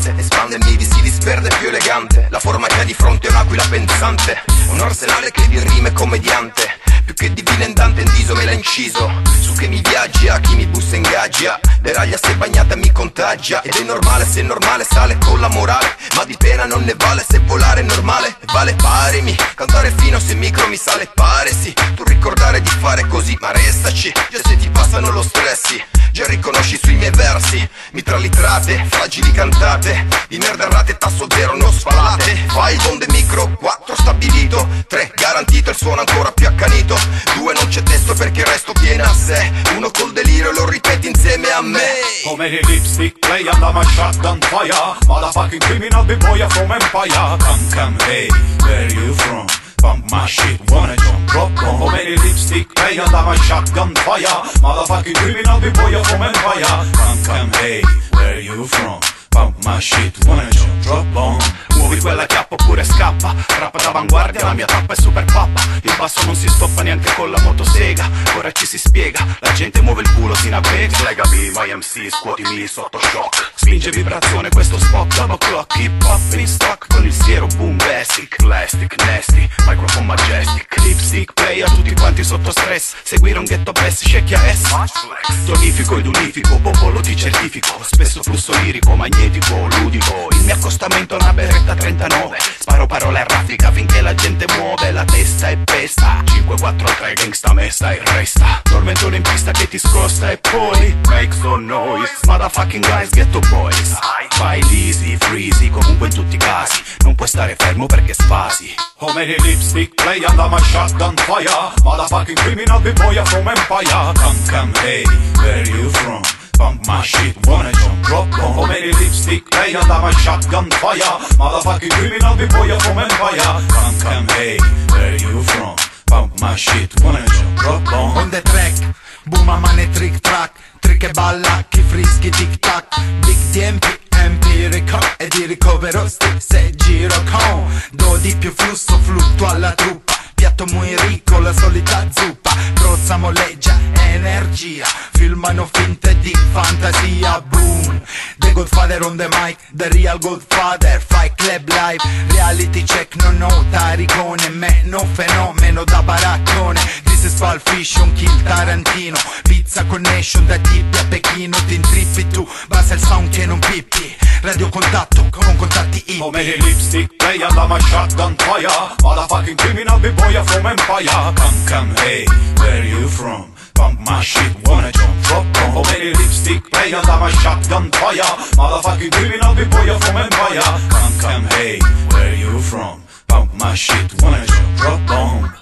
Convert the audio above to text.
diamante, espande il midi, si disperde più elegante. La forma che ha di fronte è un'aquila pensante, un arsenale che di rime commediante. Più che divina in Dante Indiso me l'ha inciso. Su che mi viaggia, chi mi bussa ingaggia. Deraglia se bagnata mi contagia. Ed è normale se normale sale con la morale, ma di pena non ne vale se volare è normale. E vale parimi, cantare fino se micro mi sale pare sì. Tu ricordare di fare così ma restaci, già se ti passano lo stressi. Già riconosci sui miei versi, mitralitrate, fragili cantate. Di merda errate, tasso zero, non spalate. Fai il bonde micro, 4 stabilito, 3 garantito, il suono ancora più accanito. 2 non c'è testo perché il resto viene a sé. 1 col delirio lo ripeti insieme a me. How many lipstick play under my shotgun fire? Motherfucking criminal big boy from Empire. Come, hey, where you from? Pump my shit, wanna jump, drop on. How many lipstick play under my shotgun fire? Motherfucking criminal big boy from Empire. Come, hey, where you from? Pump my shit, wanna jump, drop on. Muovi quella chiappa oppure scappa. Rap d'avanguardia, la mia tappa è super pappa. Il basso non si stoppa neanche con la motosega. Ora ci si spiega, la gente muove il culo, si navega. Slega B, my MC, scuotimi sotto shock. Spinge vibrazione questo spot, double clock. Hip hop in stock con il siero boom basic. Plastic, nasty, microphone majestic. Lipstick player, tutti quanti sotto stress. Seguire un ghetto best, scecchia S. Tonifico ed unifico, popolo ti certifico. Spesso flusso lirico, magnetico, ludico. Il mio accostamento è una beretta 39. Sparo parole a raffica finché la gente muove la testa e pesta. 5-4-3 gangsta mesta e resta. Tormentone in pista che ti scrosta e poi make some noise. Motherfucking guys, ghetto boys. Vai easy, freezy, comunque in tutti i casi non puoi stare fermo perché sfasi. How many lipstick play under my shotgun fire? Motherfucking criminal big boy from Empire. Come, hey, where you from? Pump my shit, wanna jump, drop on. How many lipstick play under my shotgun fire? Motherfucking criminal big boy from Empire. Come, hey, where you from? Pump my shit, wanna jump, drop on. On the track, boom a mane trick track. Trick e balla, chi frischi tic tac. Big tempi, empirico e di ricovero se giro con. Do di più flusso, flutto alla truppa. Piatto muy ricco, la solita zuppa. Prozza, moleggia, energia. Filmano finte di fantasia, boom. The Godfather on the mic, the real Godfather. Fight Club Live, reality check, non ho taricone. Meno fenomeno da baraccone. This is Pulp Fiction, kill Tarantino. Pizza connection da Tipi a Pechino. Ti intrippi tu, basta il sound che non pippi. Radio contatto con contatti hippie. How many lipstick play under my shotgun fire? Motherfucking criminal big boy from Empire. Come, hey, where you from? Pump my shit, wanna jump, drop on. How many lipstick play under my shotgun fire? Motherfucking criminal big boy from Empire. Come, hey, where you from? Pump my shit, wanna jump, drop on.